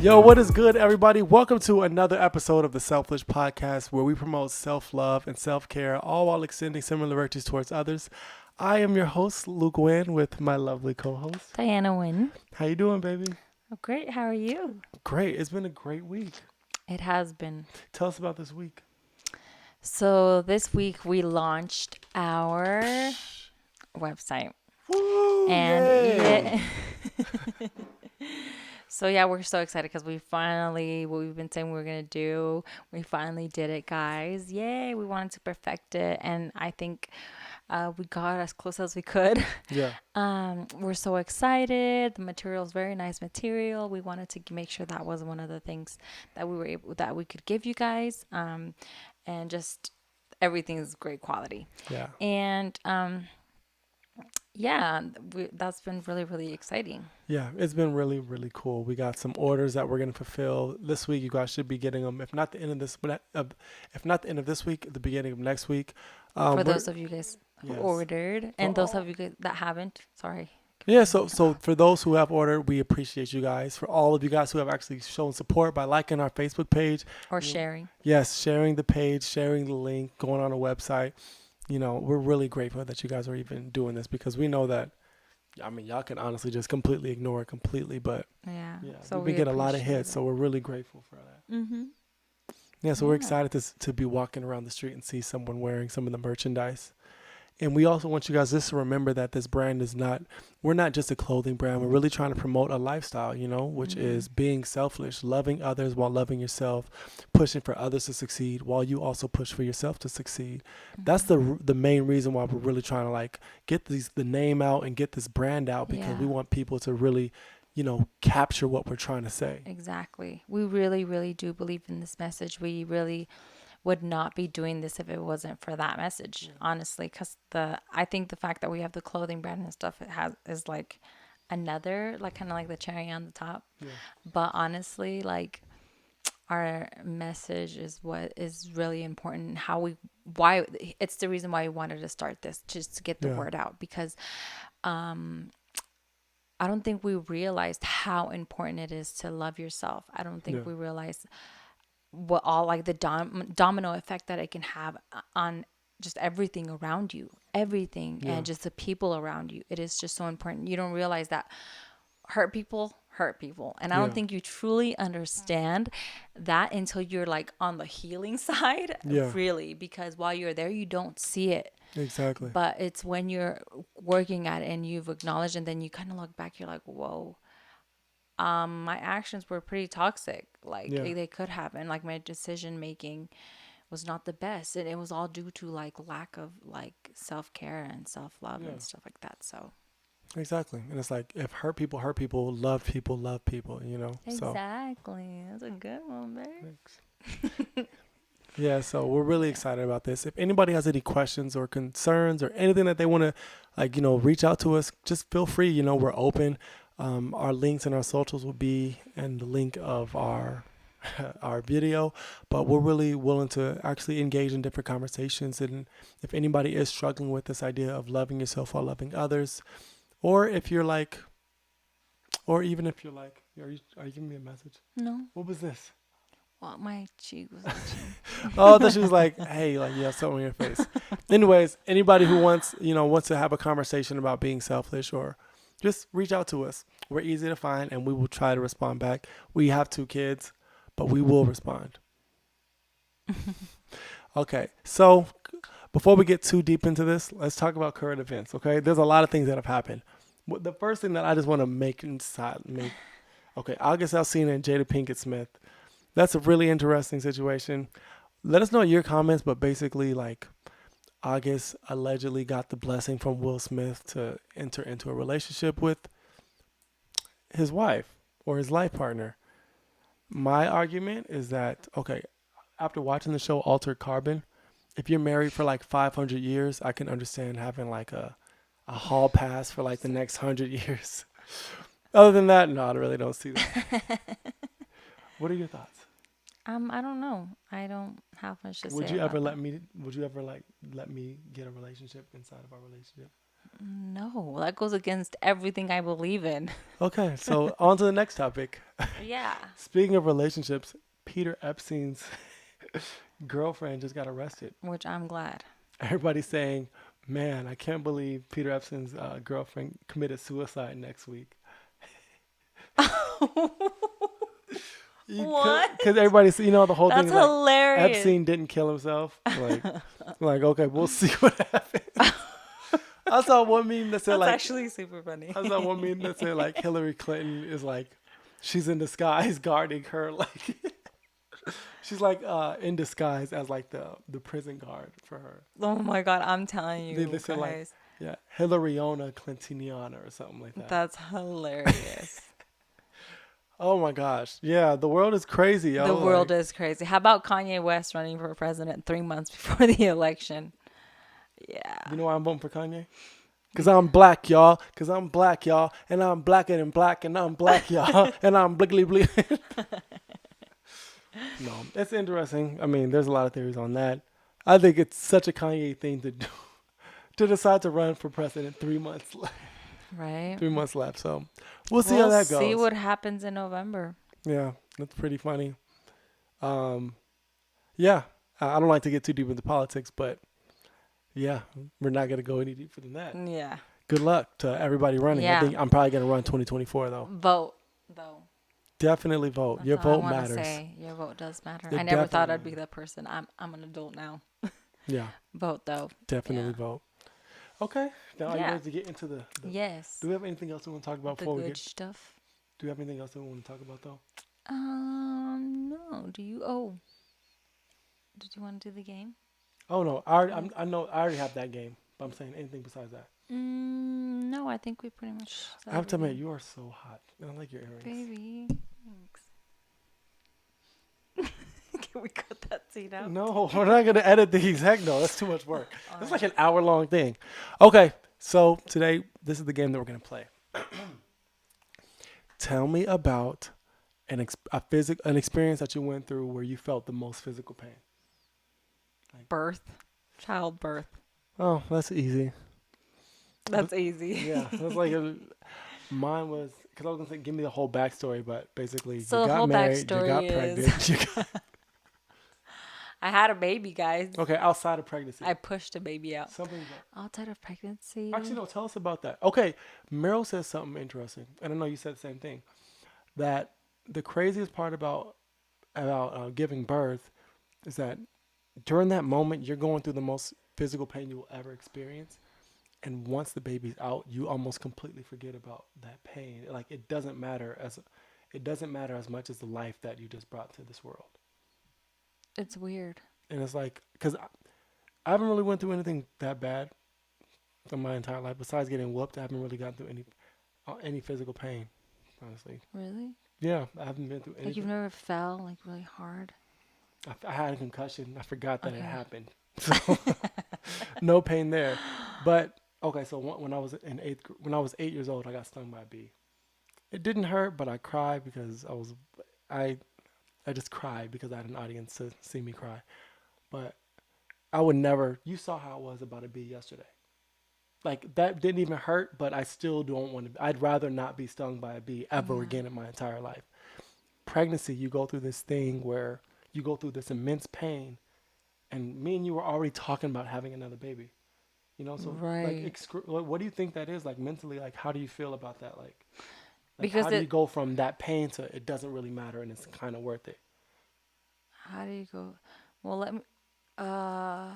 Yo, what is good, everybody? Welcome to another episode of the Selflish podcast, where we promote self-love and self-care, all while extending similar virtues towards others. I am your host, Luke Wynn, with my lovely co-host, Dayana Wynn. How you doing, baby? Oh, great. How are you? Great. It's been a great week. It has been. Tell us about this week. So this week we launched our website. Woo! And Yay! So yeah, we're so excited because what we've been saying we were going to do, we finally did it, guys. Yay. We wanted to perfect it. And I think we got as close as we could. Yeah. We're so excited. The material is very nice material. We wanted to make sure that was one of the things that we could give you guys. And just everything is great quality. Yeah. And that's been really, really exciting. Yeah, it's been really, really cool. We got some orders that we're going to fulfill this week. You guys should be getting them, if not the end of this, if not the end of this week, the beginning of next week. For those of you guys who ordered, and those of you guys that haven't, sorry. Yeah, so for those who have ordered, we appreciate you guys. For all of you guys who have actually shown support by liking our Facebook page. Or sharing. Yes, sharing the page, sharing the link, going on a website. You know, we're really grateful that you guys are even doing this, because we know that, I mean, y'all can honestly just completely ignore it completely, but yeah, so we get a lot of hits, so we're really grateful for that. Mm-hmm. Yeah, so we're excited to be walking around the street and see someone wearing some of the merchandise. And we also want you guys just to remember that this brand we're not just a clothing brand. We're really trying to promote a lifestyle, which is being selfish, loving others while loving yourself, pushing for others to succeed while you also push for yourself to succeed. Mm-hmm. That's the main reason why we're really trying to get the name out and get this brand out, because we want people to really, capture what we're trying to say. Exactly. We really, really do believe in this message. We really would not be doing this if it wasn't for that message, honestly, because I think the fact that we have the clothing brand and stuff is like another, like kind of like the cherry on the top. But honestly, like, our message is what is really important. Why it's the reason why we wanted to start this, just to get the word out, because I don't think we realized how important it is to love yourself. I don't think we realized what all like the domino effect that it can have on just everything around you, and just the people around you. It is just so important. You don't realize that hurt people. And I don't think you truly understand that until you're like on the healing side, really, because while you're there, you don't see it. Exactly. But it's when you're working at it and you've acknowledged, and then you kind of look back, you're like, whoa, my actions were pretty toxic. Like they could have, and like my decision making was not the best, and it was all due to like lack of like self-care and self-love and stuff like that. So exactly. And it's like, if hurt people, love people, exactly. That's a good one, babe. Yeah, so we're really excited about this. If anybody has any questions or concerns or anything that they want to reach out to us, just feel free. We're open. Our links and our socials will be in the link of our video, but we're really willing to actually engage in different conversations. And if anybody is struggling with this idea of loving yourself while loving others, or even if you're like, are you giving me a message? No. What was this? Well, my cheek was itching. Oh, I thought she was like, hey, like you have something on your face. Anyways, anybody who wants to have a conversation about being selfish, or just reach out to us. We're easy to find, and we will try to respond back. We have 2 kids, but we will respond. Okay, so before we get too deep into this, let's talk about current events, okay? There's a lot of things that have happened. The first thing that I just want to make August Alsina and Jada Pinkett Smith. That's a really interesting situation. Let us know your comments, but basically, like, August allegedly got the blessing from Will Smith to enter into a relationship with his wife or his life partner. My argument is that, after watching the show Altered Carbon, if you're married for like 500 years, I can understand having like a hall pass for like the next 100 years. Other than that, no, I really don't see that. What are your thoughts? I don't know. I don't have much to say. Would you ever let me get a relationship inside of our relationship? No, that goes against everything I believe in. Okay, so on to the next topic. Yeah. Speaking of relationships, Peter Epstein's girlfriend just got arrested. Which I'm glad. Everybody's saying, "Man, I can't believe Peter Epstein's girlfriend committed suicide next week." What? Because everybody's, the whole thing That's is like hilarious. Epstein didn't kill himself. Like okay, we'll see what happens. I saw one meme that said That's like, actually super funny. I saw one meme that said like Hillary Clinton is like, she's in disguise guarding her, like she's like in disguise as like the prison guard for her. Oh my God, I'm telling They you said like, guys. yeah, Hillaryona Clintoniana or something like that. That's hilarious. Oh my gosh, yeah, the world is crazy, The yo. world Like, is crazy. How about Kanye West running for president 3 months before the election? Yeah. you know why I'm voting for Kanye? Cause I'm black, y'all. Cause I'm black, y'all. And I'm blacker than black, and I'm black, y'all. And I'm blickly blick. No, it's interesting. I mean, there's a lot of theories on that. I think it's such a Kanye thing to do, to decide to run for president 3 months, Right? 3 months left. So we'll see how We'll that see goes. what happens in November. Yeah, that's pretty funny. Um, yeah, I don't like to get too deep into politics, but yeah, we're not gonna go any deeper than that. Yeah. Good luck to everybody running. I Yeah. think I'm probably gonna run 2024 though. Vote, though. Definitely vote. That's Your all I vote want to matters. say. Your vote does matter. It I never thought definitely I'd be matters. that person. I'm an adult now. Yeah, Vote, though. definitely Yeah. vote. Okay, now are you Yeah. ready to get into the Yes. do we have anything else we want to talk about The before we good get? stuff. Do we have anything else that we want to talk about though? No. Do you? Oh, did you want to do the game? Oh no, I know I already have that game, but I'm saying anything besides that. No, I think we pretty much I said have to admit, everything. you are so hot. I don't like your earrings. Baby. Thanks. Can we cut that scene out? No, we're not gonna edit these. Heck no, that's too much work. All It's right. like an hour-long thing. Okay, so today this is the game that we're gonna play. Tell me about an experience that you went through where you felt the most physical pain. Birth. Childbirth. Oh, that's easy. That's easy. Yeah, that's mine was because I was gonna say give me the whole backstory, but basically So you the got whole married, you got backstory is pregnant. I had a baby, guys. Okay, outside of pregnancy, I pushed a baby out. something. Outside of pregnancy. Actually, no. Tell us about that. Okay, Meryl says something interesting, and I know you said the same thing. That the craziest part about giving birth is that during that moment you're going through the most physical pain you will ever experience, and once the baby's out, you almost completely forget about that pain. Like it doesn't matter as much as the life that you just brought to this world. It's weird. And it's like because I haven't really went through anything that bad in my entire life besides getting whooped. I haven't really gone through any physical pain, honestly. Really? Yeah, I haven't been through Like you've anything. never fell like really hard? I had a concussion. I forgot that it Okay. happened. So no pain there. But okay, so when I was when I was 8 years old, I got stung by a bee. It didn't hurt, but I cried because I I just cried because I had an audience to see me cry. But I would never. You saw how it was about a bee yesterday. Like that didn't even hurt, but I still don't want to. I'd rather not be stung by a bee ever Yeah. again in my entire life. Pregnancy, you go through this thing where you go through this immense pain, and me and you were already talking about having another baby. So like, Right. what do you think that is like mentally? Like, how do you feel about that? Like Because how do you go from that pain to it doesn't really matter and it's kind of worth it? how do you go? Well, let me. Uh,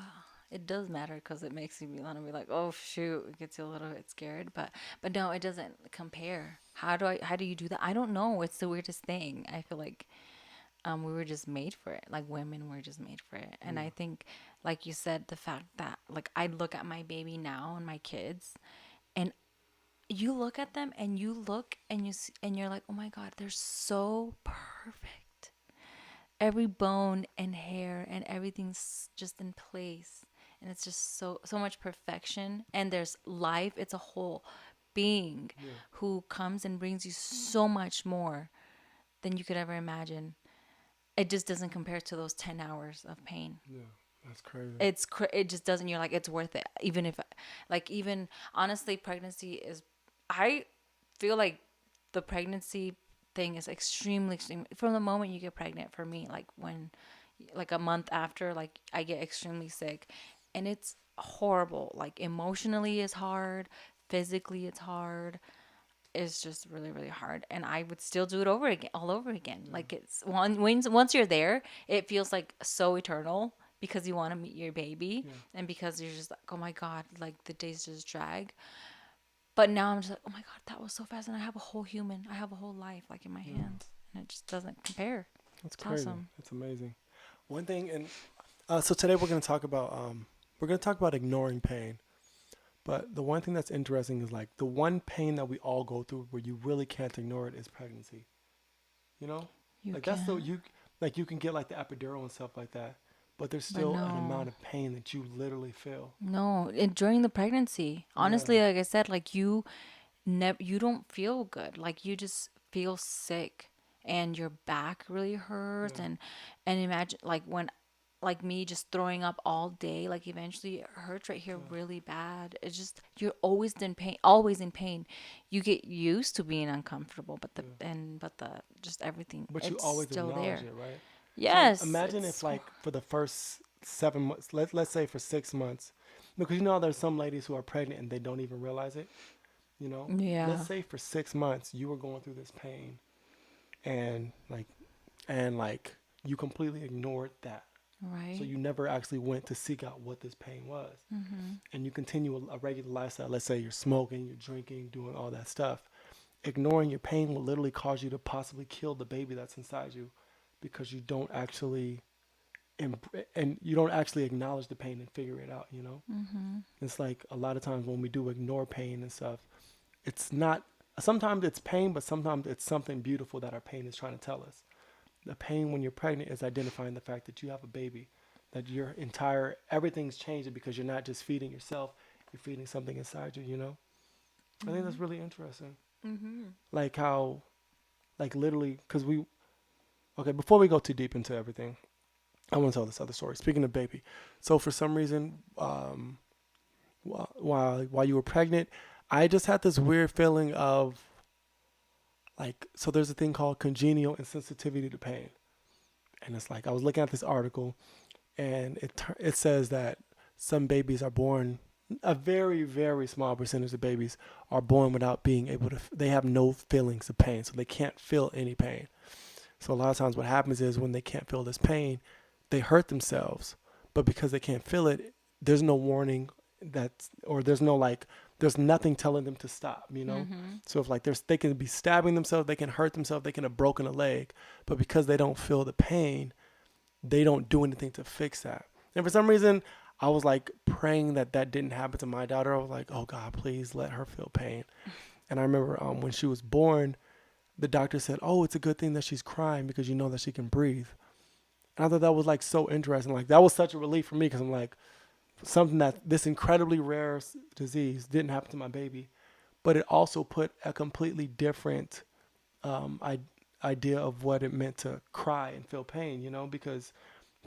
it does matter because it makes you want to be like, oh shoot, it gets you a little bit scared. But no, it doesn't compare. How do you do that? I don't know. It's the weirdest thing. I feel like we were just made for it. Like women were just made for it. And I think, like you said, the fact that like I look at my baby now and my kids, and you look at them and you look and and you're like, oh my god, they're so perfect. Every bone and hair and everything's just in place, and it's just so much perfection. And there's life. It's a whole being Yeah. who comes and brings you so much more than you could ever imagine. It just doesn't compare to those 10 hours of pain. Yeah. That's crazy. It just doesn't. You're like, it's worth it. Even if, like, even honestly, pregnancy is. I feel like the pregnancy thing is extremely extreme from the moment you get pregnant. For me, like when, like a month after, like I get extremely sick, and it's horrible. Like emotionally, it's hard. Physically, it's hard. It's just really really hard, and I would still do it over again, all over again. Yeah. Like it's once you're there, it feels like so eternal because you want to meet your baby, Yeah. and because you're just like, oh my god, like the days just drag. But now I'm just like, oh my god, that was so fast, and I have a whole human, I have a whole life like in my Yeah. hands, and it just doesn't compare. That's It's crazy. awesome. That's amazing. One thing, and so today we're gonna talk about ignoring pain. But the one thing that's interesting is like the one pain that we all go through where you really can't ignore it is pregnancy. You know, You like that's the can, you like you can get like the epidural and stuff like that, but there's but still an no, amount of pain that you literally feel. no. During the pregnancy, Yeah, honestly, like I said, like you don't feel good. Like you just feel sick and your back really hurts, yeah, and imagine like when like me just throwing up all day, like eventually it hurts right here yeah, really bad. It's just you're always in pain, always in pain. You get used to being uncomfortable, but yeah. the just everything, But you it's always still acknowledge there. it, right? So Yes, imagine it's if so like for the first 7 months, let's say for 6 months, because you know there's some ladies who are pregnant and they don't even realize it. You know, let's yeah, say for 6 months you were going through this pain and like you completely ignored that. So right. you never actually went to seek out what this pain was. And you continue a regular lifestyle. Let's say you're smoking, you're drinking, doing all that stuff. Ignoring your pain will literally cause you to possibly kill the baby that's inside you because you don't actually and you don't actually acknowledge the pain and figure it out, you know? It's like a lot of times when we do ignore pain and stuff, it's not sometimes it's pain, but sometimes it's something beautiful that our pain is trying to tell us. The pain when you're pregnant is identifying the fact that you have a baby, that your entire everything's changing because you're not just feeding yourself, you're feeding something inside you, you know? I think that's really interesting. Like how, like literally, because okay, before we go too deep into everything, I want to tell this other story. Speaking of baby, so for some reason, while you were pregnant, I just had this weird feeling of like, so there's a thing called congenial insensitivity to pain. And it's like, I was looking at this article and it says that some babies are born, a very very small percentage of babies are born without being able to. They have no feelings of pain, so they can't feel any pain. So a lot of times, what happens is when they can't feel this pain, they hurt themselves. But because they can't feel it, there's no warning that, or there's no like, there's nothing telling them to stop. You know. So if like they can be stabbing themselves, they can hurt themselves, they can have broken a leg, but because they don't feel the pain, they don't do anything to fix that. And for some reason, I was like praying that that didn't happen to my daughter. I was like, oh God, please let her feel pain. And I remember when she was born, the doctor said, oh, it's a good thing that she's crying because you know that she can breathe. And I thought that was like so interesting. Like that was such a relief for me because I'm like, something that this incredibly rare disease didn't happen to my baby, but it also put a completely different I, idea of what it meant to cry and feel pain, you know, because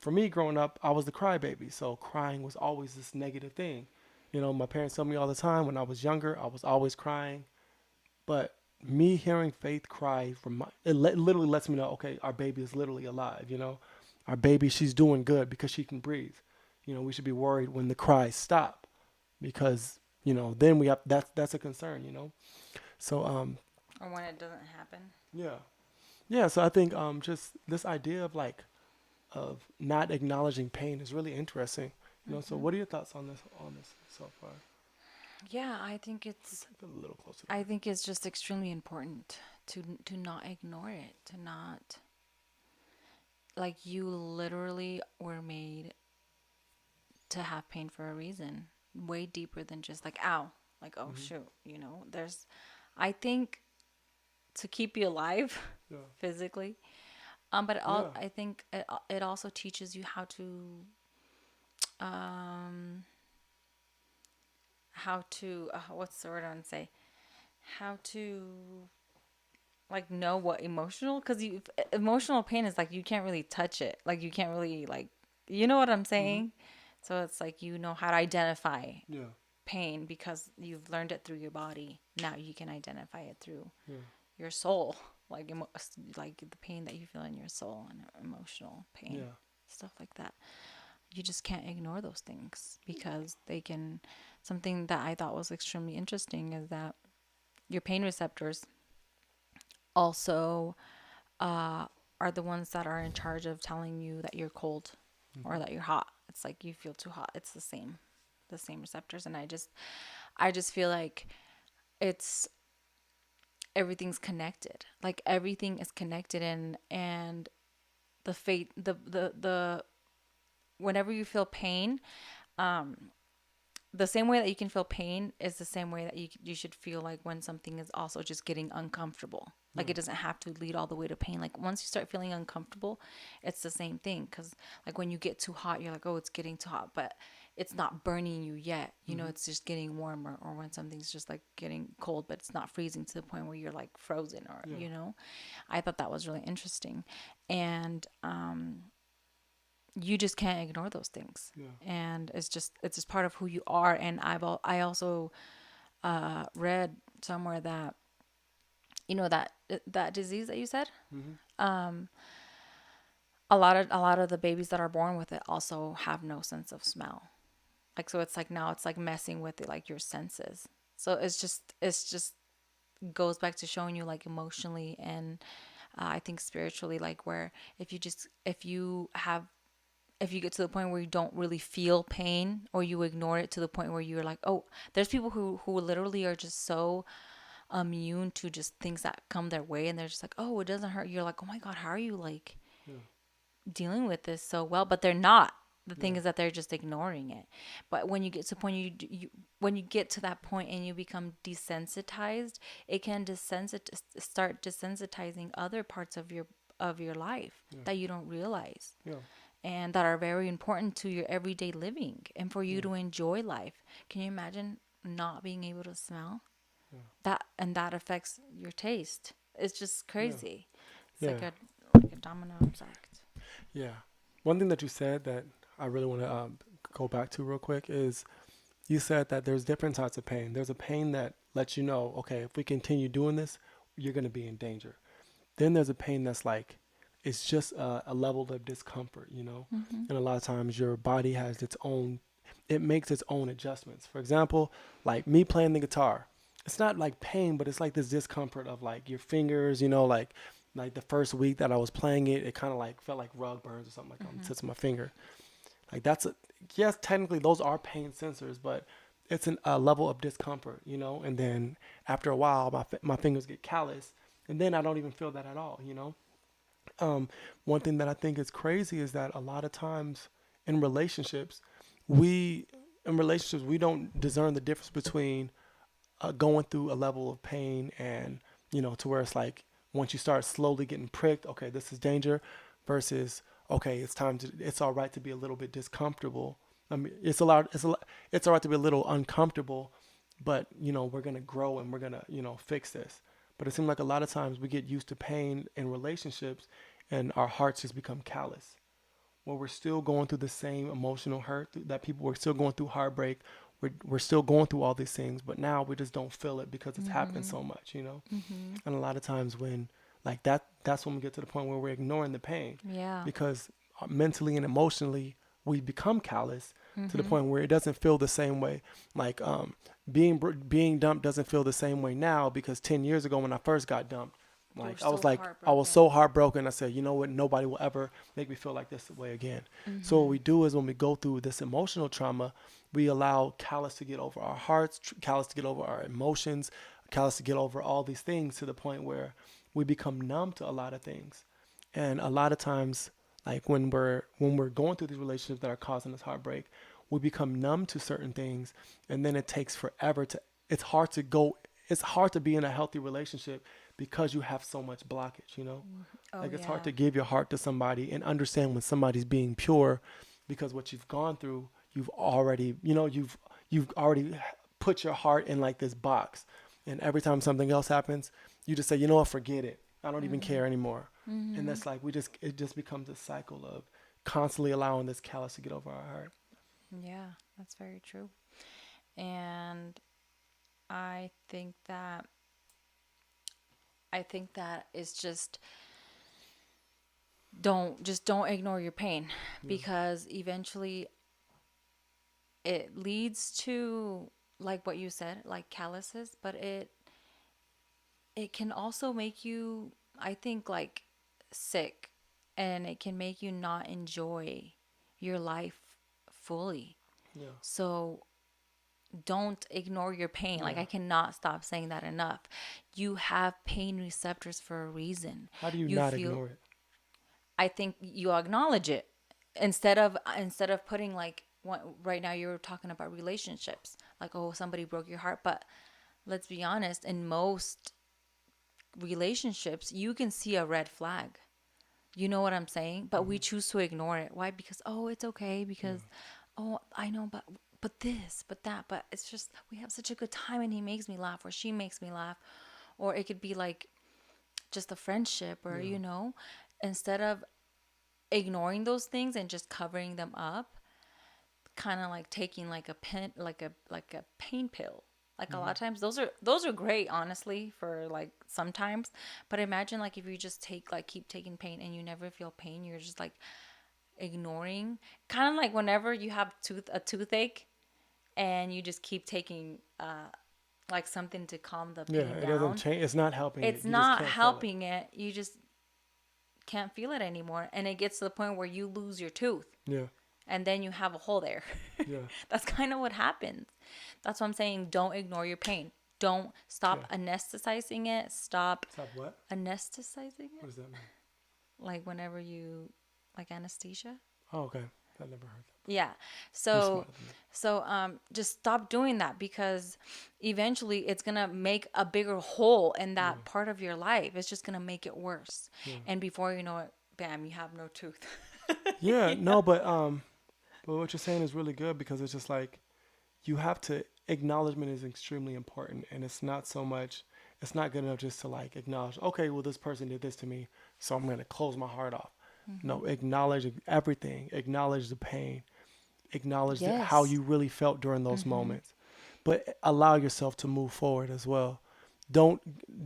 for me growing up, I was the crybaby. So crying was always this negative thing. You know, my parents told me all the time when I was younger, I was always crying. But me hearing Faith cry from literally lets me know, okay, our baby is literally alive. You know, our baby, she's doing good because she can breathe. You know, we should be worried when the cries stop because then we have that's a concern. So Or when it doesn't happen. yeah, yeah. So I think just this idea of like of not acknowledging pain is really interesting. So what are your thoughts on this so far? Yeah, I think it's A little closer to I think it's just extremely important to not ignore it, to not, like, you literally were made to have pain for a reason, way deeper than just like ow, like oh me. shoot, there's I think to keep you alive Yeah, physically. But yeah, I think it also teaches you um how to what's the word I want to say, how to like know what emotional, because emotional pain is like you can't really touch it, like you can't really like, you know what I'm hmm saying. So it's like you know how to identify Yeah. pain because you've learned it through your body. Now you can identify it through Yeah. your soul, like like the pain that you feel in your soul and emotional pain, Yeah. stuff like that. You just can't ignore those things because they can. Something that I thought was extremely interesting is that your pain receptors also uh, are the ones that are in charge of telling you that you're cold or Mm-hmm. that you're hot. It's like you feel too hot. It's the same receptors, and I just feel like it's everything's connected. Like everything is connected, and the fate, the whenever you feel pain, um, the same way that you can feel pain is the same way that you should feel like when something is also just getting uncomfortable. Like Yeah. it doesn't have to lead all the way to pain. Like once you start feeling uncomfortable, it's the same thing. Cause like when you get too hot, you're like, oh, it's getting too hot, but it's not burning you yet. You know, Mm-hmm. it's just getting warmer. Or when something's just like getting cold, but it's not freezing to the point where you're like frozen. Or Yeah. I thought that was really interesting, and you just can't ignore those things. Yeah. And it's just part of who you are. And I also read somewhere that that disease that you said, Mm-hmm. um, a lot of the babies that are born with it also have no sense of smell. Like so, it's like now it's like messing with it, like your senses. So it's just goes back to showing you like emotionally and I think spiritually, like where if you get to the point where you don't really feel pain or you ignore it to the point where you're like, oh, there's people who literally are just so immune to just things that come their way, and they're just like, oh, it doesn't hurt. You're like, oh my god, how are you like Yeah. dealing with this so well? But they're not. The thing Yeah. is that they're just ignoring it. But when you get to the point when you get to that point and you become desensitized, it can start desensitizing other parts of your life Yeah. that you don't realize Yeah. and that are very important to your everyday living and for you Yeah. to enjoy life. Can you imagine not being able to smell? Yeah. That affects your taste. It's just Yeah. crazy. It's Yeah. like a domino effect. Yeah. One thing that you said that I really want to go back to real quick is you said that there's different types of pain. There's a pain that lets you know, okay, if we continue doing this, you're going to be in danger. Then there's a pain that's like, it's just a level of discomfort, you know? Mm-hmm. And a lot of times your body has its own, it makes its own adjustments. For example, like me playing the guitar, it's not like pain, but it's like this discomfort of like your fingers, you know, like the first week that I was playing it, it kind of like felt like rug burns or something like on the Mm-hmm. tips of my finger. Like that's a, yes, technically those are pain sensors, but it's a level of discomfort, you know. And then after a while, my fingers get callous, and then I don't even feel that at all, you know. Um, One thing that I think is crazy is that a lot of times in relationships, we we don't discern the difference between going through a level of pain and to where it's like once you start slowly getting pricked, okay, this is danger, versus okay, it's all right to be a little bit discomfortable. I mean, it's all right to be a little uncomfortable, but we're gonna grow and we're gonna fix this. But it seems like a lot of times we get used to pain in relationships, and our hearts just become callous. Where we're still going through the same emotional hurt that people were still going through heartbreak. We're still going through all these things, but now we just don't feel it because it's happening Mm-hmm. so much. Mm-hmm. And a lot of times when like that's when we get to the point where we're ignoring the pain Yeah. because mentally and emotionally we become callous to the Mm-hmm. point where it doesn't feel the same way. Like being dumped doesn't feel the same way now because 10 years ago when I first got dumped, You were like so I was heartbroken. so heartbroken. I said, you know what? Nobody will ever make me feel like this way again. So what Mm-hmm. we do is when we go through this emotional trauma, we allow callous to get over our hearts, callous to get over our emotions, callous to get over all these things to the point where we become numb to a lot of things. And a lot of times, like when we're going through these relationships that are causing us heartbreak, we become numb to certain things, and then it takes forever to. It's hard to go. It's hard to be in a healthy relationship because you have so much blockage. Oh Like it's hard yeah. to give your heart to somebody and understand when somebody's being pure, because what you've gone through, you've already put your heart in like this box, and every time something else happens, you just say, you know what, forget it. I don't even Mm-hmm. care anymore. And Mm-hmm. that's like it just becomes a cycle of constantly allowing this callus to get over our heart. Yeah, that's very true. And I think that I think that it's just don't ignore your pain, Yeah. because eventually it leads to, like what you said, like calluses, but it can also make you, I think, like sick, and it can make you not enjoy your life fully. Yeah. So don't ignore your pain. Like, Yeah. I cannot stop saying that enough. You have pain receptors for a reason. How do you You not feel, ignore it? I think you acknowledge it, instead of putting like one, right now you're talking about relationships, like, oh, somebody broke your heart, but let's be honest, in most relationships you can see a red flag. You know what I'm saying? But we Hmm. choose to ignore it. Why? Because, oh, it's okay, Yeah. because, oh, I know, but this, but that, but it's just we have such a good time and he makes me laugh or she makes me laugh. Or it could be like just a friendship, or Yeah. instead of ignoring those things and just covering them up, kind of like taking like a pen, like a pain pill. Like, a lot Hmm. of times those are great, honestly, for like sometimes. But imagine, like, if you just take, like, keep taking pain and you never feel pain, you're just like ignoring. Kind of like whenever you have a toothache and you just keep taking like something to calm the Yeah. pain It doesn't down. change. It's not helping it. It's You just not can't feel it. helping it. You just can't feel it anymore, and it gets to the point where you lose your tooth, Yeah. and then you have a hole there. Yeah. That's kind of what happens. That's what I'm saying. Don't ignore your pain. Don't stop Yeah. anesthetizing it. Stop Stop what? anesthetizing What it. does that mean? Like whenever you, like anesthesia. Oh, okay. I never heard that before. Yeah. You're So smarter than me. just stop doing that, because eventually it's going to make a bigger hole in Yeah. that part of your life. It's just going to make it worse. Yeah. And before you know it, bam, you have no tooth. Yeah. Yeah. No, but what you're saying is really good because it's just like you have to acknowledgement is extremely important, and it's not so much. It's not good enough just to like acknowledge. Okay, well, this person did this to me, so I'm gonna close my heart off. Hmm. No, acknowledge everything. Acknowledge the pain. Acknowledge how Yes. you really felt during those Hmm. moments, but allow yourself to move forward as well. Don't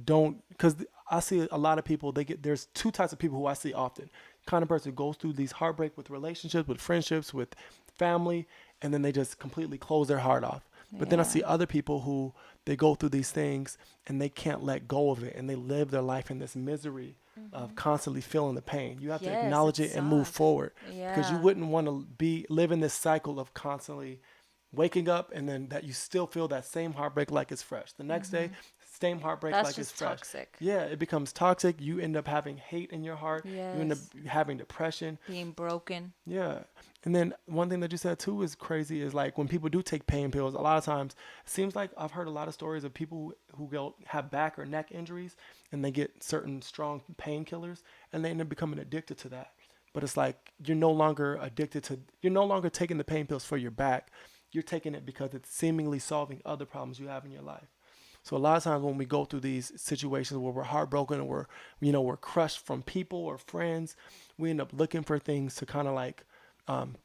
don't because I see a lot of people. There's two types of people who I see often. Kind of person who goes through these heartbreak with relationships, with friendships, with family, and then they just completely close their heart off. But then I Yeah. see other people who they go through these things and they can't let go of it, and they live their life in this misery of Hmm. constantly feeling the pain. You have to Yes, it acknowledge it and move sucks. forward because you Yeah. wouldn't want to be live in this cycle of constantly waking up and then that you still feel that same heartbreak like it's fresh. The next day, Hmm. same heartbreak That's like it's just fresh. toxic. Yeah, it becomes toxic. You end up having hate in your heart. You end up Yes. having depression. Being broken. Yeah. And then one thing that you said too is crazy is like when people do take pain pills, a lot of times it seems like I've heard a lot of stories of people who go have back or neck injuries and they get certain strong painkillers and they end up becoming addicted to that. But it's like you're no longer taking the pain pills for your back. You're taking it because it's seemingly solving other problems you have in your life. So a lot of times when we go through these situations where we're heartbroken or we're crushed from people or friends, we end up looking for things um,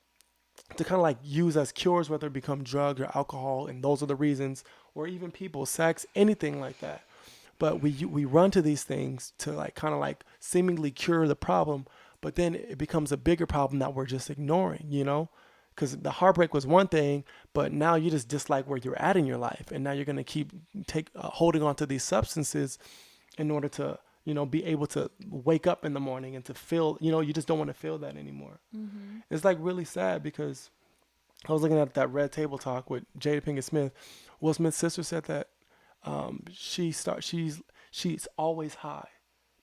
to kind of like use as cures, whether it become drugs or alcohol, and those are the reasons, or even people, sex, anything like that. But we run to these things to like kind of like seemingly cure the problem, but then it becomes a bigger problem that we're just ignoring, because the heartbreak was one thing, but now you just dislike where you're at in your life, and now you're gonna keep take holding on to these substances in order to be able to wake up in the morning and to feel you just don't want to feel that anymore. Hmm. It's like really sad because I was looking at that Red Table Talk with Jada Pinkett Smith. Will Smith's sister said that she's always high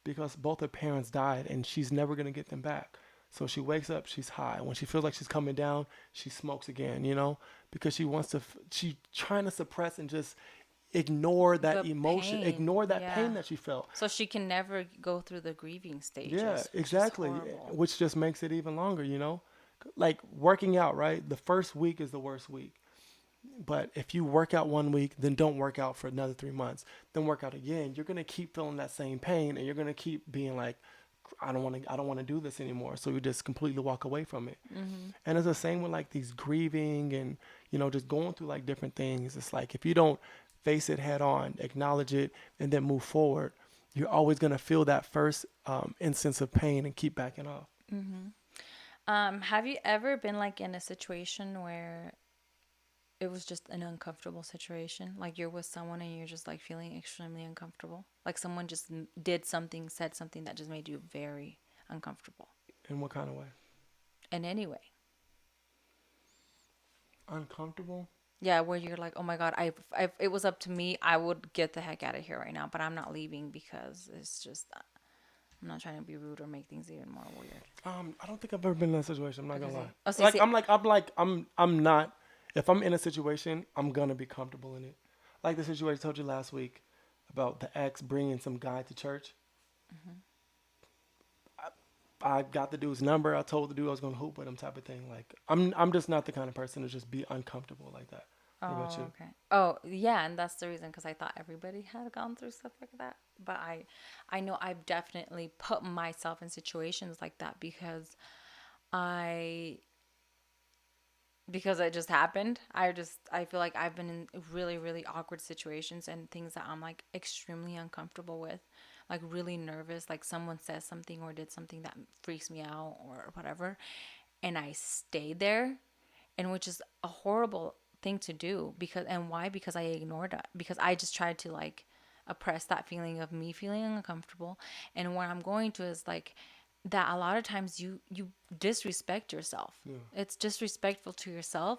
because both her parents died and she's never gonna get them back. So she wakes up, she's high. When she feels like she's coming down, she smokes again. Because she wants to. She trying to suppress and just ignore that The emotion, pain. ignore that pain Yeah. that she felt. So she can never go through the grieving Yeah, stages, which is exactly. horrible. Which just makes it even longer. Like working out, right? The first week is the worst week. But if you work out one week, then don't work out for another 3 months. Then work out again. You're going to keep feeling that same pain and you're going to keep being like I don't want to do this anymore. So you just completely walk away from it. Mm-hmm. And it's the same with like these grieving and, just going through like different things. It's like if you don't face it head on, acknowledge it, and then move forward, you're always going to feel that first instance of pain and keep backing off. Mm-hmm. Have you ever been like in a situation where it was just an uncomfortable situation? Like you're with someone and you're just like feeling extremely uncomfortable? Like someone just did something, said something that just made you very uncomfortable In what kind of way? in any way? Uncomfortable? Yeah, where you're like, oh my God, if it was up to me, I would get the heck out of here right now, but I'm not leaving because it's just, I'm not trying to be rude or make things even more weird. I don't think I've ever been in that situation. I'm not Okay, gonna see. lie. Oh, see, Like see. I'm not. If I'm in a situation, I'm gonna be comfortable in it. Like the situation I told you last week about the ex bringing some guy to church. Mm-hmm. I got the dude's number. I told the dude I was gonna hoop with him, type of thing. Like I'm just not the kind of person to just be uncomfortable like that. What about Oh, you? okay. Oh, yeah, and that's the reason because I thought everybody had gone through stuff like that. But I know I've definitely put myself in situations like that I, because it just happened. I feel like I've been in really, really awkward situations and things that I'm like extremely uncomfortable with, like really nervous, like someone says something or did something that freaks me out or whatever, and I stayed there, and which is a horrible thing to do because and why? Because I ignored it because I just tried to like oppress that feeling of me feeling uncomfortable, and where I'm going to is like that a lot of times you disrespect yourself. Yeah. It's disrespectful to yourself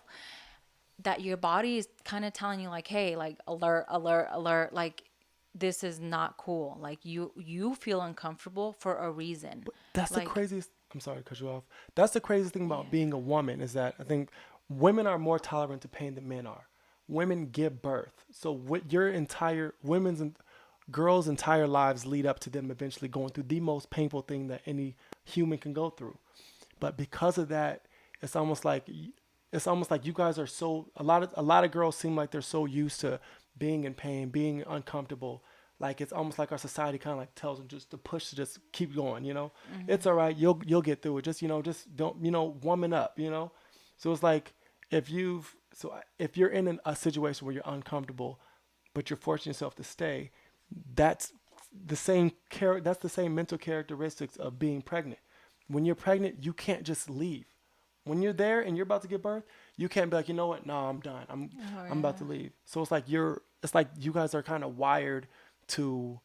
that your body is kind of telling you like, hey, like alert, alert, alert, like this is not cool. Like you feel uncomfortable for a reason. But that's the Like, craziest. I'm sorry to cut you off. That's the craziest thing about yeah. being a woman is that I think women are more tolerant to pain than men are. Women give birth, so what your entire women's and girls' entire lives lead up to them eventually going through the most painful thing that any human can go through. But because of that, it's almost like it's almost like you guys are so a lot of girls seem like they're so used to being in pain, being uncomfortable. Like it's almost like our society kind of like tells them just to push to just keep going. It's all right. You'll get through it. Just don't woman up. So it's like if you're in a situation where you're uncomfortable, but you're forcing yourself to stay, that's that's the same mental characteristics of being pregnant. When you're pregnant, you can't just leave. When you're there and you're about to give birth, you can't be like, you know what? No, I'm done. Oh I'm about yeah. to leave. So it's like you guys are kind of wired to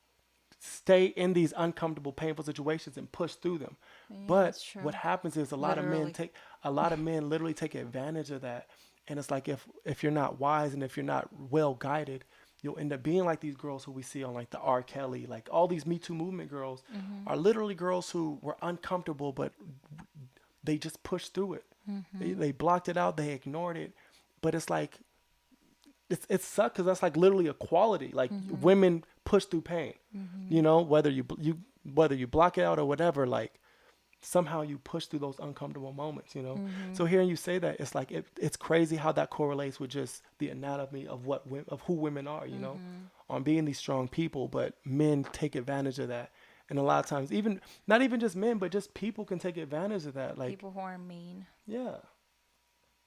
stay in these uncomfortable, painful situations and push through them. Yeah, But that's true. what happens is Literally. a lot of men literally take advantage of that. And it's like if you're not wise and if you're not well guided, you'll end up being like these girls who we see on like the R. Kelly, like all these Me Too movement girls Mm-hmm. are literally girls who were uncomfortable, but they just pushed through it. Mm-hmm. They blocked it out. They ignored it. But it's like it sucks because that's like literally a quality. Like Mm-hmm. women push through pain. Mm-hmm. Whether you block it out or whatever. Like somehow you push through those uncomfortable moments. Mm-hmm. So hearing you say that, it's like it's crazy how that correlates with just the anatomy of of who women are. Mm-hmm. On being these strong people, but men take advantage of that. And a lot of times, even not even just men, but just people can take advantage of that. Like, People who are mean. yeah,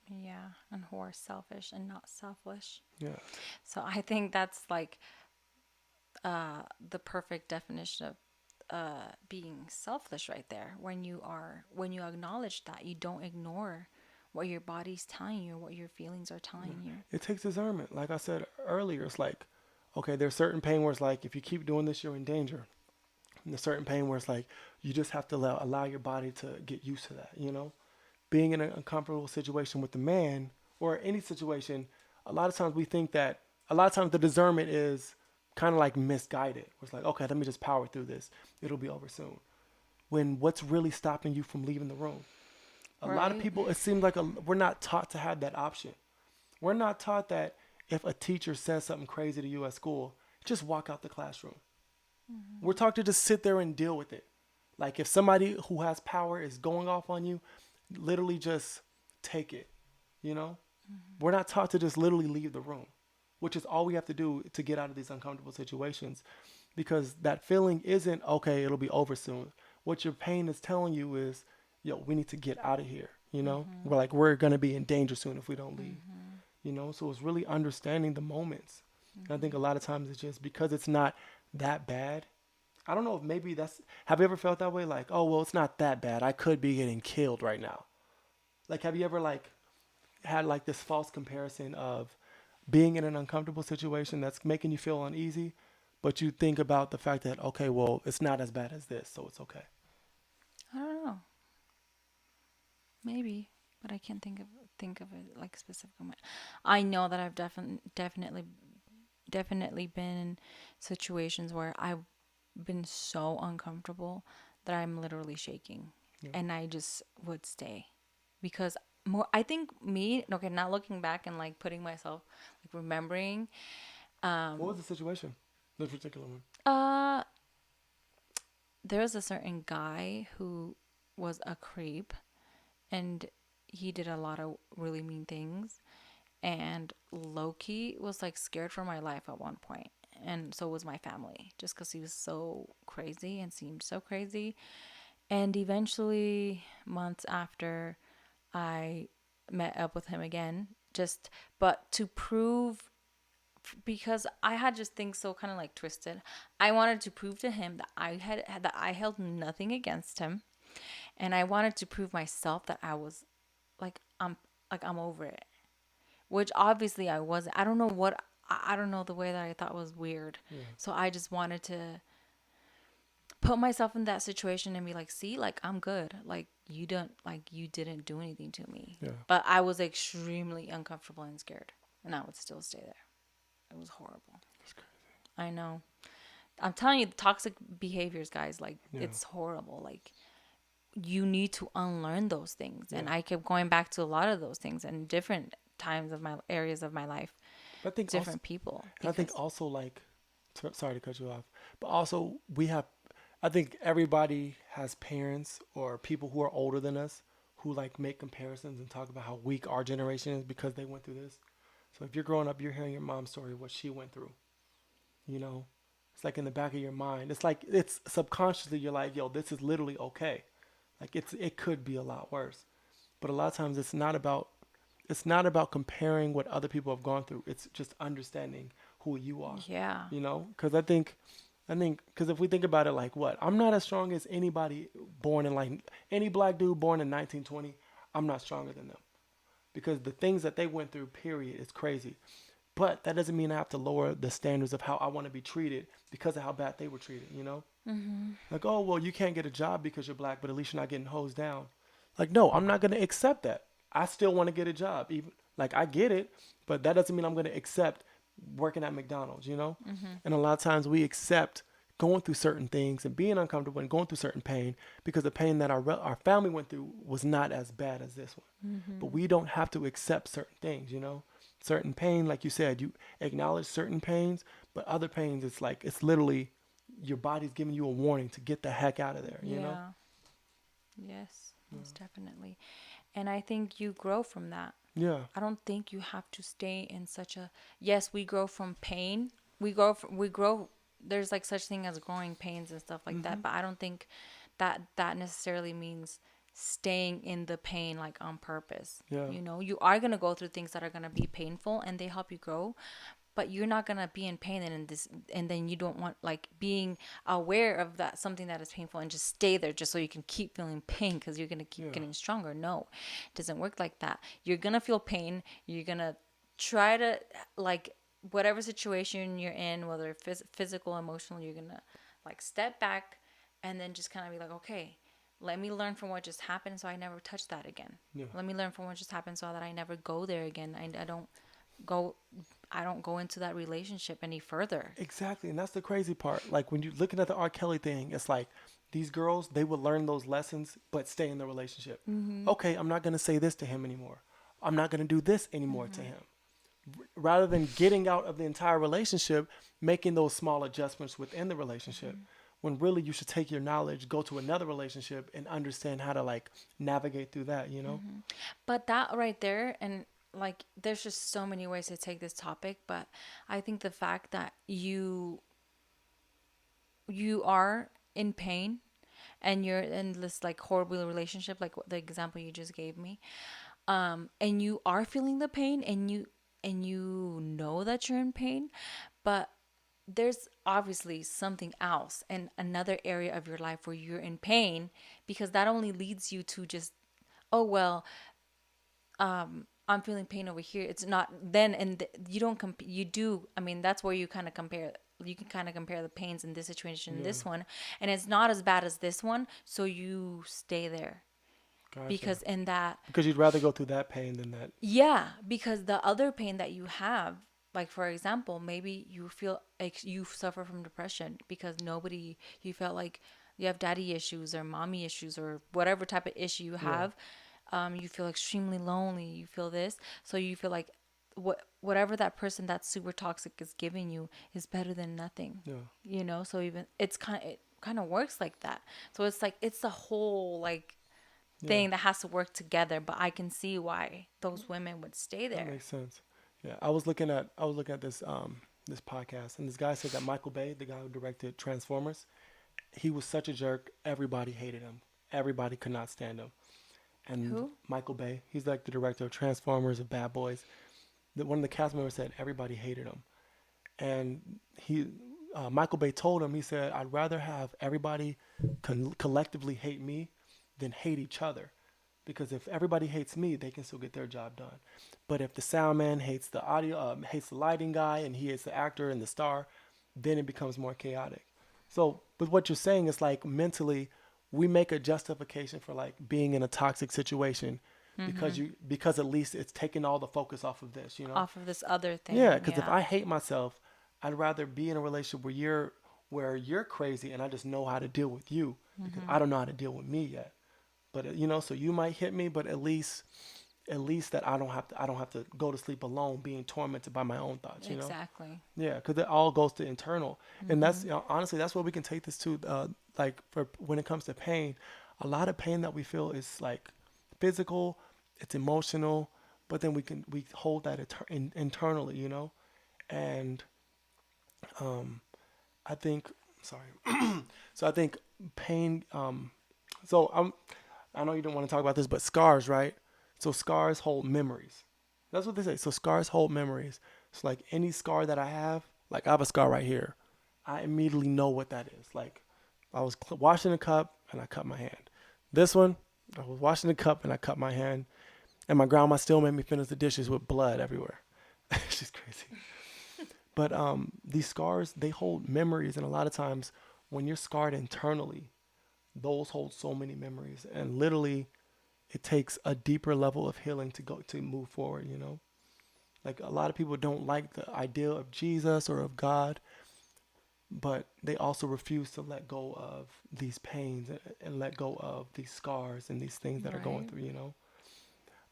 Yeah, and who are selfish and not selfish. yeah, So I think that's like the perfect definition of being selfish right there. When you acknowledge that, you don't ignore what your body's telling you, what your feelings are yeah. telling you. It takes discernment. Like I said earlier, it's like, okay, there's certain pain where it's like, if you keep doing this, you're in danger. And there's certain pain where it's like, you just have to allow your body to get used to that. Being in an uncomfortable situation with the man or any situation, a lot of times we think that a lot of times the discernment is kind of like misguided. It's like, okay, let me just power through this. It'll be over soon. When what's really stopping you from leaving the room? A lot of Right? people, it seems like we're not taught to have that option. We're not taught that if a teacher says something crazy to you at school, just walk out the classroom. We're taught to just sit there and deal with it. Like if somebody who has power is going off on you, literally just take it. You know? We're not taught to just literally leave the room, which is all we have to do to get out of these uncomfortable situations because that feeling isn't okay, it'll be over soon. what your pain is telling you is, yo, we need to get out of here. You know, Mhm. we're like we're gonna be in danger soon if we don't leave. Mhm. You know, so it's really understanding the moments. And I think a Mhm. lot of times it's just because it's not that bad. I don't know if maybe that's. Have you ever felt that way? Like, oh well, it's not that bad. I could be getting killed right now. Like, have you ever like had like this false comparison of being in an uncomfortable situation that's making you feel uneasy, but you think about the fact that okay, well, it's not as bad as this, so it's okay. I don't know. Maybe, but I can't think of it like specifically. I know that I've definitely been in situations where I've been so uncomfortable that I'm literally shaking, Yeah. and I just would stay because more. I think me. Okay, not looking back and like putting myself like remembering. What was Um. the situation? This particular one. Uh. There was a certain guy who was a creep, and he did a lot of really mean things, and Loki was like scared for my life at one point, and so was my family, just because he was so crazy and seemed so crazy. And eventually, months after, I met up with him again, just but to prove, because I had just things so kind of like twisted. I wanted to prove to him that I held nothing against him, and I wanted to prove myself that I was like I'm over it, which obviously I wasn't. I don't know what I don't know, the way that I thought was weird. Yeah. So I just wanted to put myself in that situation and be like, see, like I'm good. Like you didn't do anything to me. Yeah. But I was extremely uncomfortable and scared, and I would still stay there. It was horrible. That's crazy. I know. I'm telling you, toxic behaviors, guys, like Yeah. it's horrible. Like you need to unlearn those things. Yeah. And I kept going back to a lot of those things in different times of my areas of my life, But I think also, different people, and I think because also like, sorry to cut you off, but also we have, I think everybody has parents or people who are older than us who like make comparisons and talk about how weak our generation is because they went through this. So if you're growing up, you're hearing your mom's story, what she went through, you know, it's like in the back of your mind. It's like it's subconsciously you're like, yo, this is literally okay. Like it could be a lot worse. But a lot of times it's not about comparing what other people have gone through. It's just understanding who you are, yeah. you know? Because I think, because if we think about it, like what? I'm not as strong as anybody born in like any black dude born in 1920. I'm not stronger than them because the things that they went through, period, is crazy. But that doesn't mean I have to lower the standards of how I want to be treated because of how bad they were treated, you know? Mhm. Like, oh, well, you can't get a job because you're black, but at least you're not getting hosed down. Like, no, I'm not going to accept that. I still want to get a job. Even like I get it, but that doesn't mean I'm going to accept working at McDonald's, you know? Mhm. And a lot of times we accept going through certain things and being uncomfortable and going through certain pain because the pain that our family went through was not as bad as this one. But Mhm. we don't have to accept certain things, you know? Certain pain, like you said, you acknowledge certain pains, but other pains, it's like it's literally your body's giving you a warning to get the heck out of there, you know? Yeah. Yes, Yeah. most definitely. And I think you grow from that. Yeah. I don't think you have to stay in such a, yes, we grow from pain. We grow, there's like such thing as growing pains and stuff like Mm-hmm. that, but I don't think that that necessarily means staying in the pain like on purpose. Yeah. You know, you are going to go through things that are going to be painful and they help you grow, but you're not gonna be in pain and in this, and then you don't want like being aware of that something that is painful and just stay there just so you can keep feeling pain because you're gonna keep Yeah. getting stronger. No, it doesn't work like that. You're gonna feel pain. You're gonna try to like whatever situation you're in, whether physical, emotional, you're gonna like step back and then just kind of be like, okay, let me learn from what just happened so I never touch that again. Yeah. Let me learn from what just happened so that I never go there again. I don't go I don't go into that relationship any further. Exactly. And that's the crazy part. Like when you're looking at the R. Kelly thing, it's like these girls, they would learn those lessons, but stay in the relationship. Mhm. Okay, I'm not going to say this to him anymore. I'm not going to do this anymore to Mhm. him. Rather than getting out of the entire relationship, making those small adjustments within the relationship, Mhm. when really you should take your knowledge, go to another relationship, and understand how to like navigate through that, you know? Mhm. But that right there, and like there's just so many ways to take this topic, but I think the fact that you are in pain and you're in this like horrible relationship, like the example you just gave me, and you are feeling the pain, and you know that you're in pain, but there's obviously something else in another area of your life where you're in pain, because that only leads you to just, oh well, I'm feeling pain over here. It's not then, and you don't you do. I mean, that's where you kind of compare. You can kind of compare the pains in this situation and Yeah. this one, and it's not as bad as this one. So you stay there Gotcha. because in that, Because you'd rather go through that pain than that. yeah, because the other pain that you have, like for example, maybe you feel like you suffer from depression because nobody, you felt like you have daddy issues or mommy issues or whatever type of issue you Yeah. have. You feel extremely lonely. You feel this, so you feel like whatever that person that's super toxic is giving you is better than nothing. Yeah. So even it kind of works like that. So it's like it's a whole like Yeah. thing that has to work together, but I can see why those women would stay That there. makes sense. Yeah. I was looking at this podcast, and this guy said that Michael Bay, the guy who directed Transformers, he was such a jerk. Everybody hated him. Everybody could not stand him. And Who? Michael Bay, he's like the director of Transformers, of Bad Boys. One of the cast members said everybody hated him, and Michael Bay told him, he said, I'd rather have everybody collectively hate me than hate each other, because if everybody hates me, they can still get their job done. But if the sound man hates the audio, hates the lighting guy, and he hates the actor and the star, then it becomes more chaotic. So, but what you're saying is like mentally, we make a justification for like being in a toxic situation because at least it's taking all the focus off of this, you know? Off of this other Yeah, thing, because if yeah. I hate myself, I'd rather be in a relationship where you're crazy and I just know how to deal with you because I don't know how to deal with me yet. But so you might hit me, but at least that I don't have to go to sleep alone being tormented by my own thoughts. Exactly. Yeah, because it all goes to internal, and that's honestly that's what we can take this to. Like for when it comes to pain, a lot of pain that we feel is like physical, it's emotional, but then we hold that internally, and I think sorry, so I think pain. So I know you don't want to talk about this, but scars, right? So scars hold memories. That's what they say. So scars hold memories. So like any scar that I have, like I have a scar right here. I immediately know what that is. Like I was washing a cup and I cut my hand. This one, I was washing the cup and I cut my hand. And my grandma still made me finish the dishes with blood everywhere. She's crazy. But these scars, they hold memories. And a lot of times when you're scarred internally, those hold so many memories. And literally, it takes a deeper level of healing to move forward. Like a lot of people don't like the idea of Jesus or of God, but they also refuse to let go of these pains and let go of these scars and these things that are going Right. through.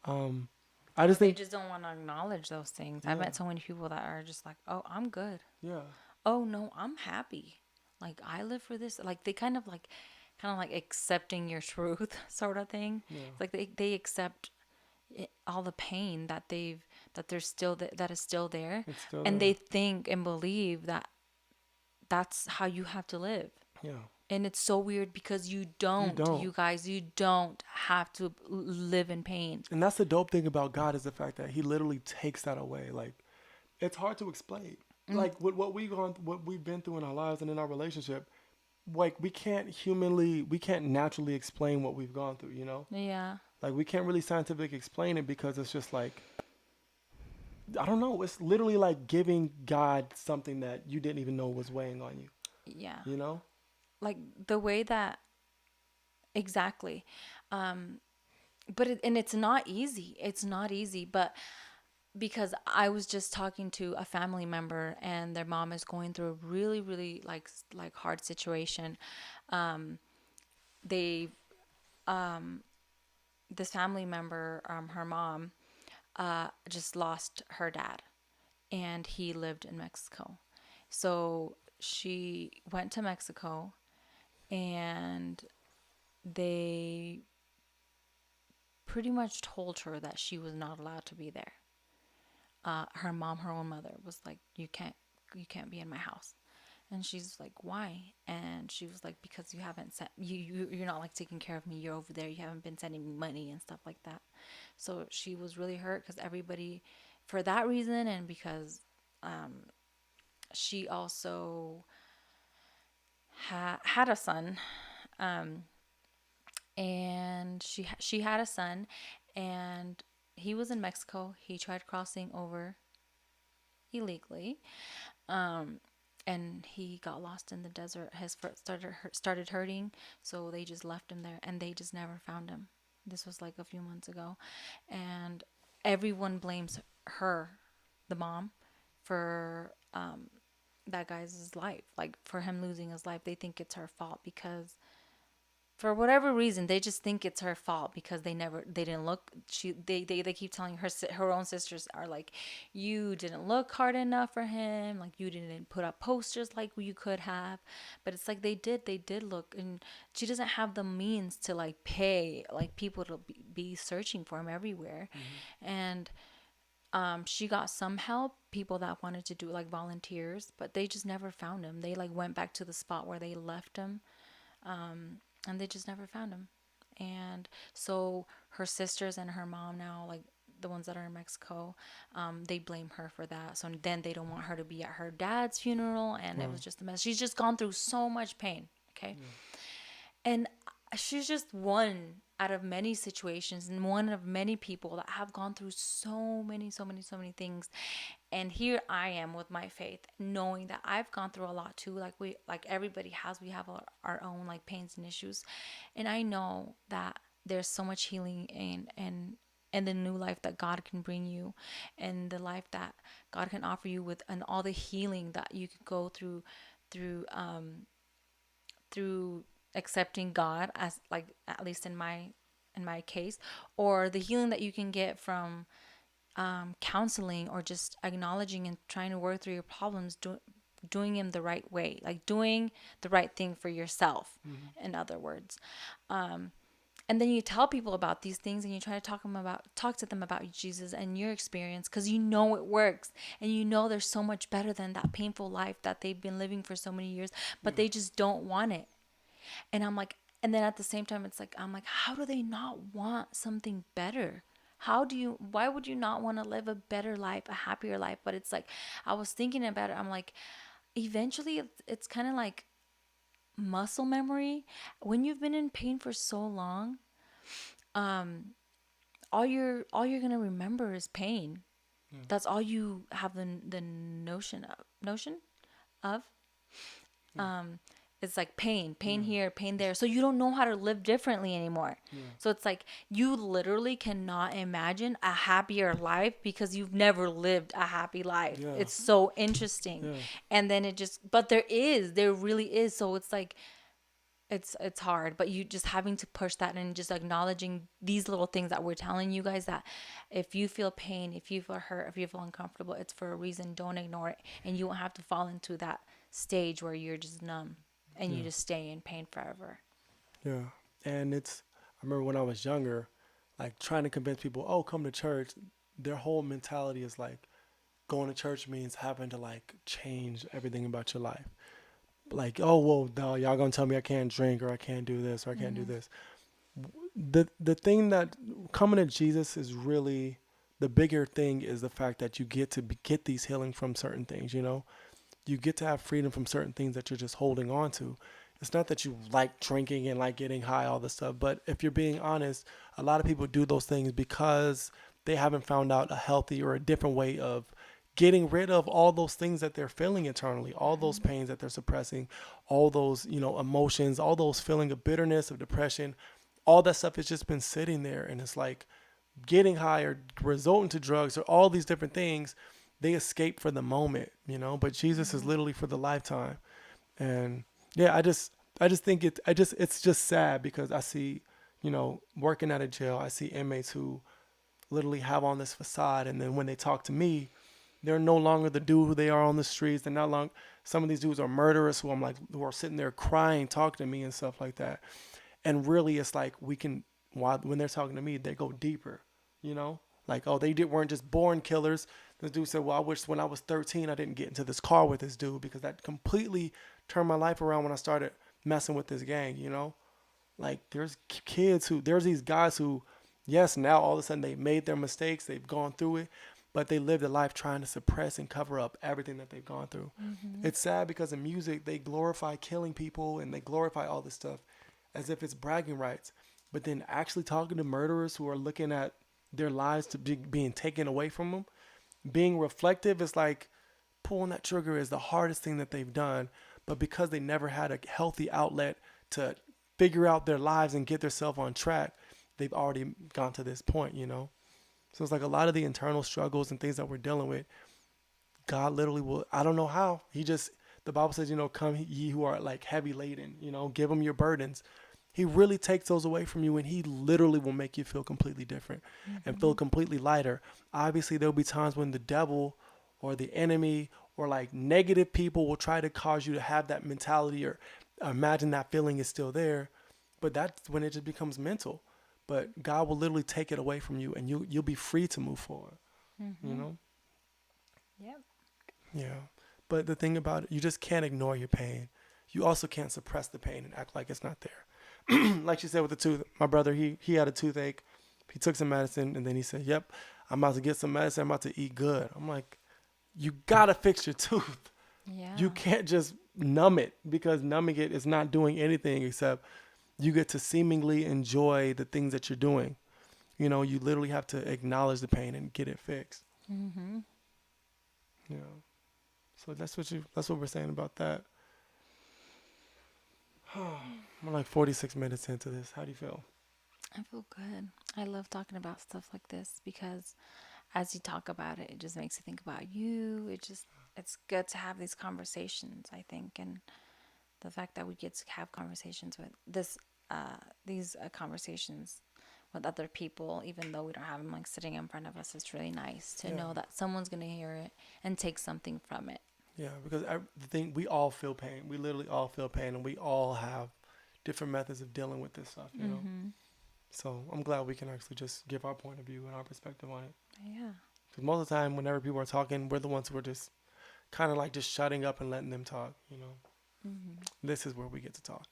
Um, I Or just they think, just don't want to acknowledge those things. I've yeah, met so many people that are just like, oh, I'm good. yeah, Oh no, I'm happy. Like I live for this. Like they kind of like accepting your truth sort of thing. yeah, It's like they accept all the pain that they're still that is still there, it's still and they there. think and believe that that's how you have to live. Yeah, And it's so weird because you don't. you guys, you don't have to live in pain. And that's the dope thing about God is the fact that He literally takes that away. Like it's hard to explain. Like with what we've been through in our lives and in our relationship, like we can't naturally explain what we've gone through. Yeah. Like we can't really scientifically explain it because it's just like I don't know. It's literally like giving God something that you didn't even know was weighing on you. Yeah. You know? Like the way that exactly. Um and it's not easy. It's not easy, but because I was just talking to a family member and their mom is going through a really really like hard situation. Um they this family member, her mom, just lost her dad, and he lived in Mexico. So she went to Mexico, and they pretty much told her that she was not allowed to be there. Her mom, her own mother, was like, "You can't be in my house." And she's like, why? And she was like, because you haven't sent you're not like taking care of me. You're over there. You haven't been sending me money and stuff like that. So she was really hurt because everybody, for that reason, and because she also had a son, um, and she had a son, and he was in Mexico. He tried crossing over illegally, um, and he got lost in the desert. His foot started hurting, so they just left him there, and they just never found him. This was like a few months ago, and everyone blames her, the mom, for that guy's life, like for him losing his life. They think it's her fault because for whatever reason they just think it's her fault because they didn't look they keep telling her own sisters are like, you didn't look hard enough for him, like you didn't put up posters like you could have. But it's like they did look, and she doesn't have the means to like pay like people to be searching for him everywhere. Mm-hmm. And she got some help, people that wanted to do like volunteers, but they just never found him. They like went back to the spot where they left him, and they just never found him. And so her sisters and her mom now, like the ones that are in Mexico, they blame her for that. So then they don't want her to be at her dad's funeral, and it was Wow. just a mess. She's just gone through so much pain. Okay, Yeah. and she's just one out of many situations and one of many people that have gone through so many things. And here I am with my faith, knowing that I've gone through a lot too. Like everybody has, we have our own like pains and issues. And I know that there's so much healing and the new life that God can bring you, and the life that God can offer you with, and all the healing that you could go through through accepting God, as like at least in my case, or the healing that you can get from counseling, or just acknowledging and trying to work through your problems, doing them the right way, like doing the right thing for yourself, Mm-hmm. in other words. And then you tell people about these things, and you try to talk to them about Jesus and your experience, because you know it works, and you know there's so much better than that painful life that they've been living for so many years, Yeah. but they just don't want it. And I'm like, and then at the same time, it's like, I'm like, how do they not want something better? Why would you not want to live a better life, a happier life? But it's like, I was thinking about it. I'm like, eventually it's kind of like muscle memory. When you've been in pain for so long, all you're going to remember is pain. Yeah. That's all you have the notion of. Yeah. It's like pain Yeah. here, pain there. So you don't know how to live differently anymore. Yeah. So it's like you literally cannot imagine a happier life because you've never lived a happy life. Yeah. It's so interesting. Yeah. And then but there really is. So it's like it's hard, but you just having to push that and just acknowledging these little things that we're telling you guys, that if you feel pain, if you feel hurt, if you feel uncomfortable, it's for a reason. Don't ignore it, and you won't have to fall into that stage where you're just numb and you Yeah. just stay in pain forever. Yeah. And I remember when I was younger, like trying to convince people, oh, come to church. Their whole mentality is like going to church means having to like change everything about your life. Like, oh, well, no, y'all gonna tell me I can't drink or I can't do this or I can't do Mm-hmm. this. The thing that coming to Jesus is really the bigger thing is the fact that you get to get these healing from certain things. You get to have freedom from certain things that you're just holding on to. It's not that you like drinking and like getting high, all this stuff, but if you're being honest, a lot of people do those things because they haven't found out a healthy or a different way of getting rid of all those things that they're feeling internally, all those Mm-hmm. pains that they're suppressing, all those, emotions, all those feeling of bitterness, of depression, all that stuff has just been sitting there. And it's like getting high or resorting to drugs or all these different things, they escape for the moment, but Jesus is Mm-hmm. literally for the lifetime. And yeah, I just think it's just sad because I see, working at a jail, I see inmates who literally have on this facade, and then when they talk to me, they're no longer the dude who they are on the streets. They're not long. Some of these dudes are murderers who are sitting there crying, talking to me and stuff like that. And really, it's like when they're talking to me, they go deeper, you know? Like, oh, weren't just born killers. This dude said, well, I wish when I was 13 I didn't get into this car with this dude because that completely turned my life around when I started messing with this gang, you know? Like there's these guys who, yes, now all of a sudden they made their mistakes, they've gone through it, but they lived a life trying to suppress and cover up everything that they've gone through. It's sad because in music they glorify killing people and they glorify all this stuff as if it's bragging rights. But then actually talking to murderers who are looking at their lives to be being taken away from them, being reflective is like pulling that trigger is the hardest thing that they've done. But because they never had a healthy outlet to figure out their lives and get themselves on track, they've already gone to this point, you know? So it's like a lot of the internal struggles and things that we're dealing with, God literally will, I don't know how. The Bible says, you know, come ye who are like heavy laden, you know, give him your burdens. He really takes those away from you and he literally will make you feel completely different and feel completely lighter. Obviously, there'll be times when the devil or the enemy or like negative people will try to cause you to have that mentality or imagine that feeling is still there. But that's when it just becomes mental. But God will literally take it away from you and you'll be free to move forward, you know? Yep. Yeah. But the thing about it, you just can't ignore your pain. You also can't suppress the pain and act like it's not there. Like she said with the tooth, my brother, he had a toothache. He took some medicine and then he said, yep, I'm about to get some medicine. I'm about to eat good. I'm like, you got to fix your tooth. Yeah. You can't just numb it because numbing it is not doing anything except you get to seemingly enjoy the things that you're doing. You know, you literally have to acknowledge the pain and get it fixed. Mm-hmm. Yeah. So that's what we're saying about that. We're like 46 minutes into this. How do you feel? I feel good. I love talking about stuff like this because as you talk about it, it just makes you think about you. It's good to have these conversations, I think. And the fact that we get to have conversations with these conversations with other people, even though we don't have them like sitting in front of us, it's really nice to Yeah. know that someone's going to hear it and take something from it. Yeah, because the thing, we all feel pain. We literally all feel pain, and we all have different methods of dealing with this stuff, you know? So I'm glad we can actually just give our point of view and our perspective on it. Yeah. Because most of the time, whenever people are talking, we're the ones who are just kind of like just shutting up and letting them talk, you know? This is where we get to talk.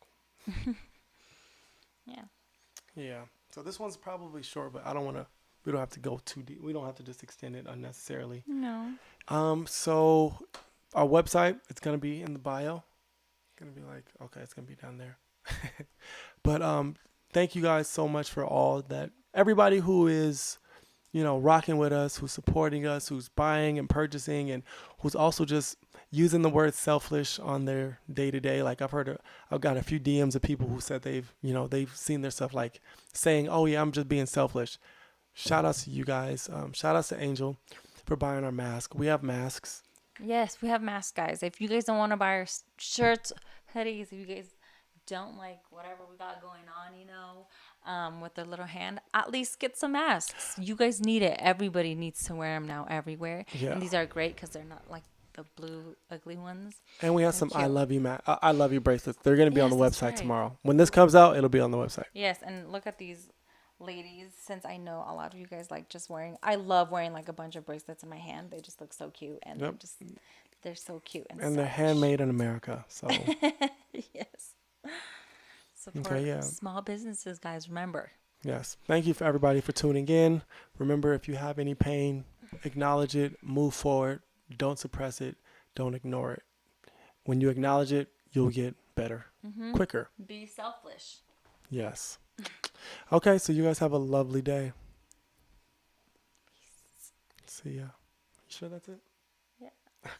Yeah. Yeah. So this one's probably short, but we don't have to go too deep. We don't have to just extend it unnecessarily. No. So our website, it's going to be in the bio. It's going to be like, okay, it's going to be down there. But thank you guys so much for all that. Everybody who is, you know, rocking with us, who's supporting us, who's buying and purchasing, and who's also just using the word selfish on their day to day. Like I've got a few DMs of people who said they've seen their stuff like saying, oh yeah, I'm just being selfish. Shout outs to you guys. Shout outs to Angel for buying our mask. We have masks. Yes, we have masks, guys. If you guys don't want to buy our shirts, hoodies, if you guys don't like whatever we got going on, you know, with their little hand, at least get some masks. You guys need it. Everybody needs to wear them now everywhere. Yeah. And these are great because they're not like the blue ugly ones. And we have They're some cute. I love you bracelets. They're going to be on Yes, the that's website right. tomorrow. When this comes out, it'll be on the website. Yes, and look at these ladies. Since I know a lot of you guys like just wearing, I love wearing like a bunch of bracelets in my hand. They just look so cute, and Yep. they're so cute and And they're stylish. handmade in America. So Yes. Support Okay, yeah. small businesses, guys. Remember. yes. Thank you for everybody for tuning in. Remember, if you have any pain, acknowledge it, move forward, don't suppress it, don't ignore it. When you acknowledge it, you'll get better, quicker. Be selfish. Yes. Okay, so you guys have a lovely day. See ya. You sure that's it? Yeah. Okay.